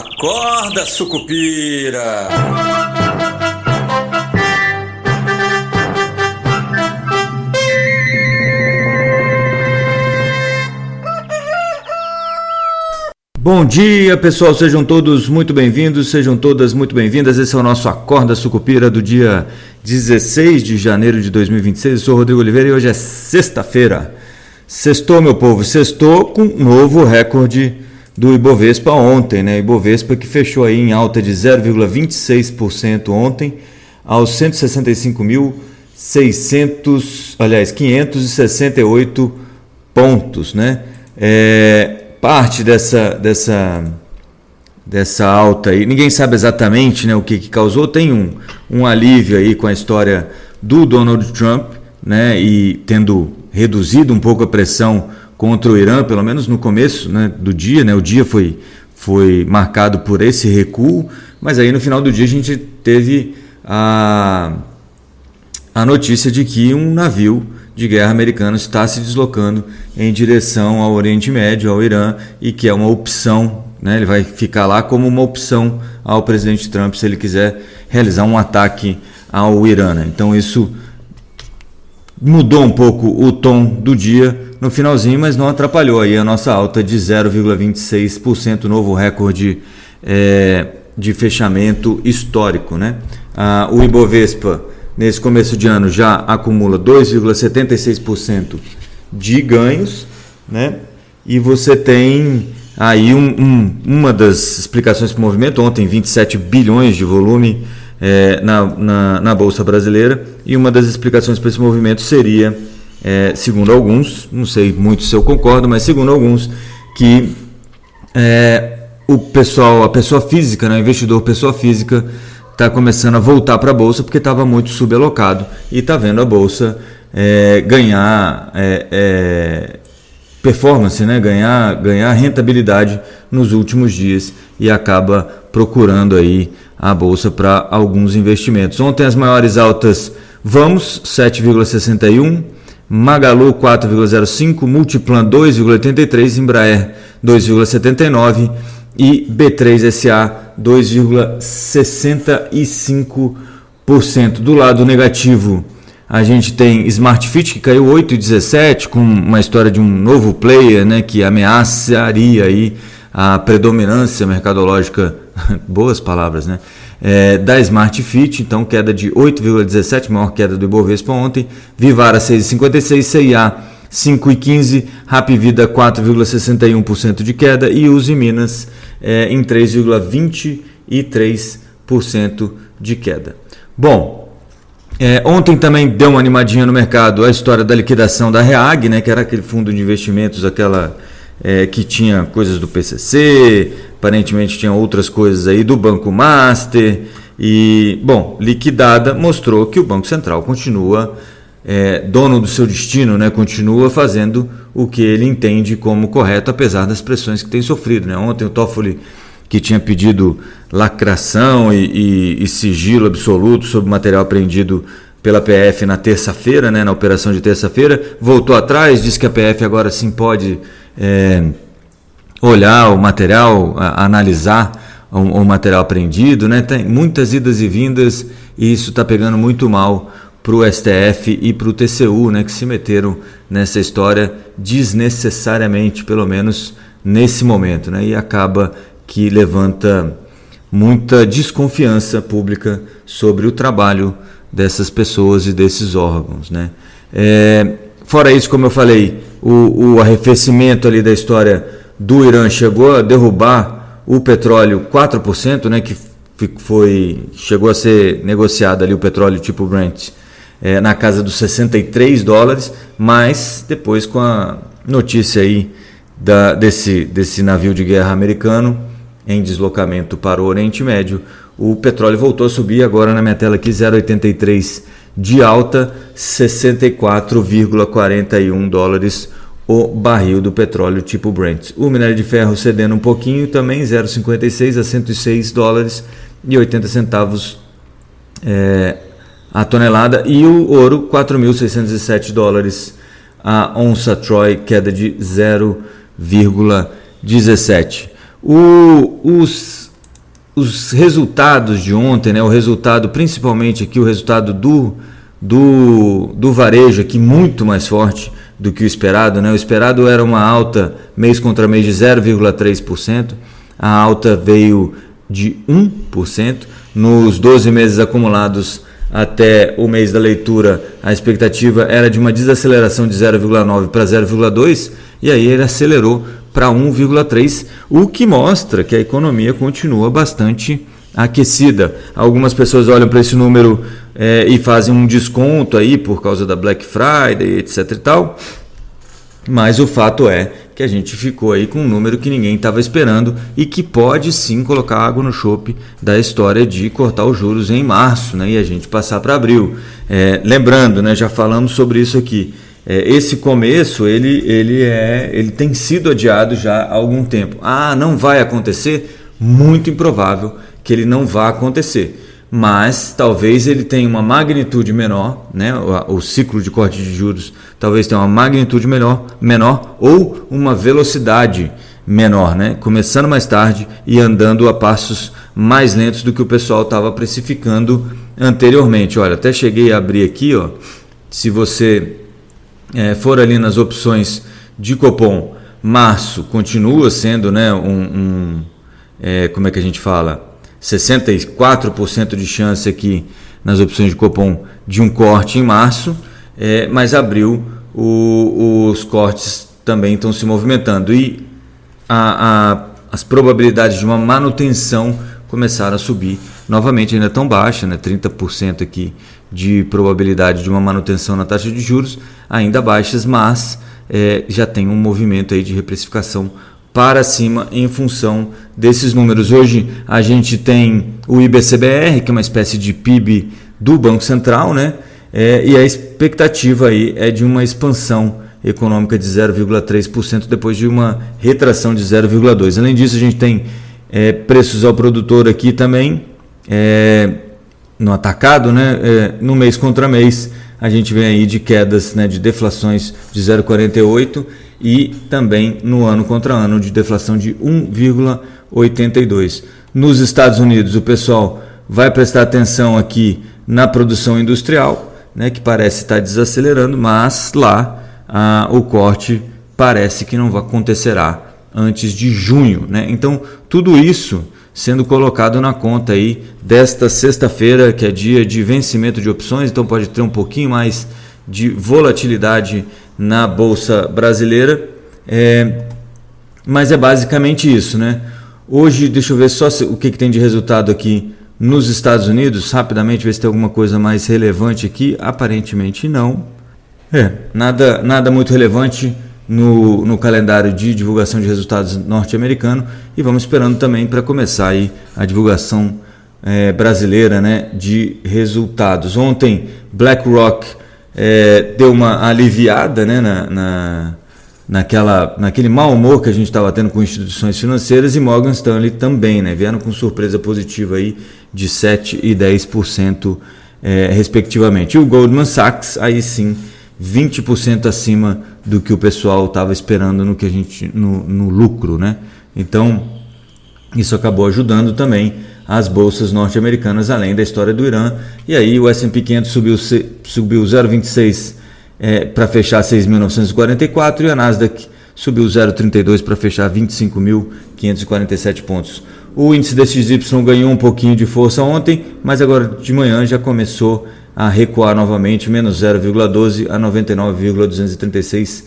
Acorda, sucupira! Bom dia, pessoal, sejam todos muito bem-vindos, sejam todas muito bem-vindas. Esse é o nosso Acorda Sucupira do dia 16 de janeiro de 2026. Eu sou o Rodrigo Oliveira e hoje é sexta-feira. Sextou, meu povo, sextou com um novo recorde do Ibovespa ontem, né? Ibovespa que fechou aí em alta de 0,26% ontem aos 568 pontos, né? Parte dessa alta aí, ninguém sabe exatamente, né, o que causou. Tem um alívio aí com a história do Donald Trump, né, e tendo reduzido um pouco a pressão contra o Irã, pelo menos no começo, né, do dia, né, o dia foi marcado por esse recuo, mas aí no final do dia a gente teve a notícia de que um navio de guerra americano está se deslocando em direção ao Oriente Médio, ao Irã, e que é uma opção, né? Ele vai ficar lá como uma opção ao presidente Trump se ele quiser realizar um ataque ao Irã, né? Então isso mudou um pouco o tom do dia no finalzinho, mas não atrapalhou aí a nossa alta de 0,26%, novo recorde de fechamento histórico, né? O Ibovespa nesse começo de ano já acumula 2,76% de ganhos, né? E você tem aí uma das explicações para o movimento, ontem 27 bilhões de volume na Bolsa Brasileira, e uma das explicações para esse movimento seria, segundo alguns, não sei muito se eu concordo, mas segundo alguns, que a pessoa física, né, o investidor pessoa física, está começando a voltar para a Bolsa porque estava muito subalocado e está vendo a Bolsa ganhar performance, né? ganhar rentabilidade nos últimos dias, e acaba procurando aí a Bolsa para alguns investimentos. Ontem as maiores altas: Vamos 7,61%, Magalu 4,05%, Multiplan 2,83%, Embraer 2,79% e B3SA 2,65%. Do lado negativo, a gente tem Smart Fit, que caiu 8,17%, com uma história de um novo player, né, que ameaçaria aí a predominância mercadológica, boas palavras, né, da Smart Fit. Então queda de 8,17%, maior queda do Ibovespa ontem. Vivara 6,56%, CIA 5,15%, Hapvida 4,61% de queda, e Uzi Minas em 3,23% de queda. Bom, ontem também deu uma animadinha no mercado a história da liquidação da Reag, né, que era aquele fundo de investimentos, aquela que tinha coisas do PCC, aparentemente tinha outras coisas aí do Banco Master, e, bom, liquidada, mostrou que o Banco Central continua dono do seu destino, né? Continua fazendo o que ele entende como correto, apesar das pressões que tem sofrido, né? Ontem o Toffoli, que tinha pedido lacração e sigilo absoluto sobre material apreendido pela PF na terça-feira, né? Na operação de terça-feira, voltou atrás, disse que a PF agora sim pode olhar o material, analisar o material apreendido, né? Tem muitas idas e vindas, e isso está pegando muito mal para o STF e para o TCU, né, que se meteram nessa história desnecessariamente, pelo menos nesse momento, né, e acaba que levanta muita desconfiança pública sobre o trabalho dessas pessoas e desses órgãos, né. Fora isso, como eu falei, o arrefecimento ali da história do Irã chegou a derrubar o petróleo 4%, né, que chegou a ser negociado ali o petróleo tipo Brent, na casa dos $63, mas depois, com a notícia aí desse navio de guerra americano em deslocamento para o Oriente Médio, o petróleo voltou a subir. Agora na minha tela aqui, 0,83 de alta, $64,41 o barril do petróleo tipo Brent. O minério de ferro cedendo um pouquinho também, 0,56 a $106,80 a tonelada, e o ouro $4.607 a onça Troy, queda de 0,17. os resultados de ontem, né, o resultado, principalmente aqui, o resultado do varejo aqui muito mais forte do que o esperado, né? O esperado era uma alta mês contra mês de 0,3%, a alta veio de 1%. Nos 12 meses acumulados até o mês da leitura, a expectativa era de uma desaceleração de 0,9 para 0,2 e aí ele acelerou para 1,3, o que mostra que a economia continua bastante aquecida. Algumas pessoas olham para esse número e fazem um desconto aí por causa da Black Friday, etc e tal, mas o fato é que a gente ficou aí com um número que ninguém estava esperando e que pode sim colocar água no chope da história de cortar os juros em março, né, e a gente passar para abril. Lembrando, né, já falamos sobre isso aqui, esse começo ele tem sido adiado já há algum tempo. Não vai acontecer? Muito improvável que ele não vá acontecer, mas talvez ele tenha uma magnitude menor, né? O ciclo de corte de juros talvez tenha uma magnitude menor ou uma velocidade menor, né? Começando mais tarde e andando a passos mais lentos do que o pessoal estava precificando anteriormente. Olha, até cheguei a abrir aqui, ó, se você for ali nas opções de Copom, março continua sendo, né, como é que a gente fala? 64% de chance aqui nas opções de Copom de um corte em março, mas abril os cortes também estão se movimentando e as probabilidades de uma manutenção começaram a subir novamente, ainda tão baixa, né? 30% aqui de probabilidade de uma manutenção na taxa de juros, ainda baixas, mas já tem um movimento aí de reprecificação para cima em função desses números. Hoje a gente tem o IBCBR, que é uma espécie de PIB do Banco Central, né? E a expectativa aí é de uma expansão econômica de 0,3% depois de uma retração de 0,2%. Além disso, a gente tem preços ao produtor aqui também, no atacado, né? No mês contra mês, a gente vem aí de quedas, né, de deflações de 0,48% e também no ano contra ano de deflação de 1,82%. Nos Estados Unidos, o pessoal vai prestar atenção aqui na produção industrial, né, que parece estar desacelerando, mas lá o corte parece que não acontecerá antes de junho, né? Então, tudo isso sendo colocado na conta aí desta sexta-feira, que é dia de vencimento de opções, então pode ter um pouquinho mais de volatilidade na Bolsa Brasileira, mas é basicamente isso, né? Hoje, deixa eu ver só o que tem de resultado aqui nos Estados Unidos, rapidamente, ver se tem alguma coisa mais relevante aqui. Aparentemente não. Nada muito relevante no calendário de divulgação de resultados norte-americano, e vamos esperando também para começar aí a divulgação brasileira, né, de resultados. Ontem, BlackRock deu uma aliviada, né, naquele mau humor que a gente estava tendo com instituições financeiras, e Morgan Stanley também, né, vieram com surpresa positiva aí de 7% e 10%, respectivamente. E o Goldman Sachs, aí sim, 20% acima do que o pessoal estava esperando no lucro, né? Então, isso acabou ajudando também as bolsas norte-americanas, além da história do Irã. E aí o S&P 500 subiu 0,26 para fechar 6.944, e a Nasdaq subiu 0,32 para fechar 25.547 pontos. O índice DXY ganhou um pouquinho de força ontem, mas agora de manhã já começou a recuar novamente, menos 0,12 a 99,236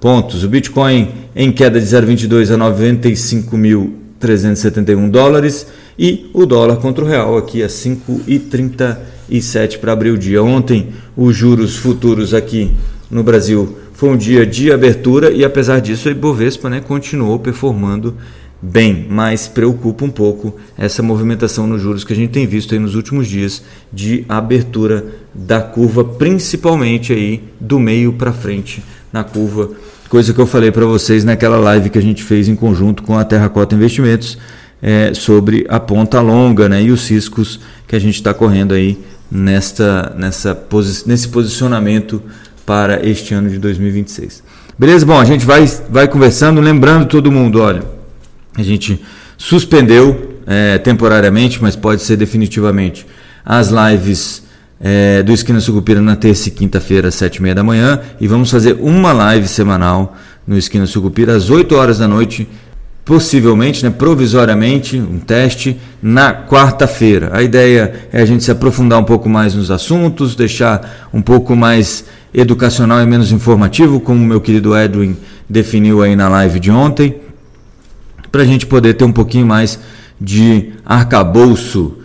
pontos. O Bitcoin em queda de 0,22 a 95.371 dólares, e o dólar contra o real aqui a 5,37 para abrir o dia. Ontem os juros futuros aqui no Brasil foi um dia de abertura, e apesar disso o Ibovespa, né, continuou performando bem, mas preocupa um pouco essa movimentação nos juros que a gente tem visto aí nos últimos dias de abertura da curva, principalmente aí do meio para frente na curva, coisa que eu falei para vocês naquela live que a gente fez em conjunto com a Terracota Investimentos, sobre a ponta longa, né, e os riscos que a gente está correndo aí nesse posicionamento para este ano de 2026. Beleza? Bom, a gente vai conversando, lembrando todo mundo, olha, a gente suspendeu temporariamente, mas pode ser definitivamente, as lives do Esquina Sucupira na terça e quinta-feira às 7h30 da manhã, e vamos fazer uma live semanal no Esquina Sucupira às 8 horas da noite, possivelmente, provisoriamente, um teste na quarta-feira. A ideia é a gente se aprofundar um pouco mais nos assuntos, deixar um pouco mais educacional e menos informativo, como o meu querido Edwin definiu aí na live de ontem, para a gente poder ter um pouquinho mais de arcabouço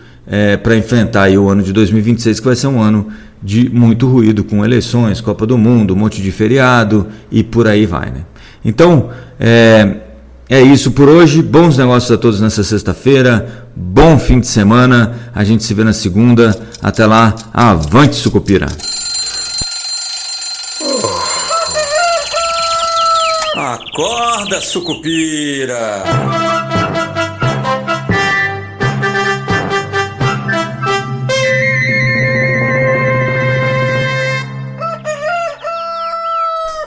para enfrentar aí o ano de 2026, que vai ser um ano de muito ruído, com eleições, Copa do Mundo, um monte de feriado e por aí vai, né? Então, é isso por hoje. Bons negócios a todos nessa sexta-feira. Bom fim de semana. A gente se vê na segunda. Até lá. Avante, Sucupira. Acorda, Sucupira.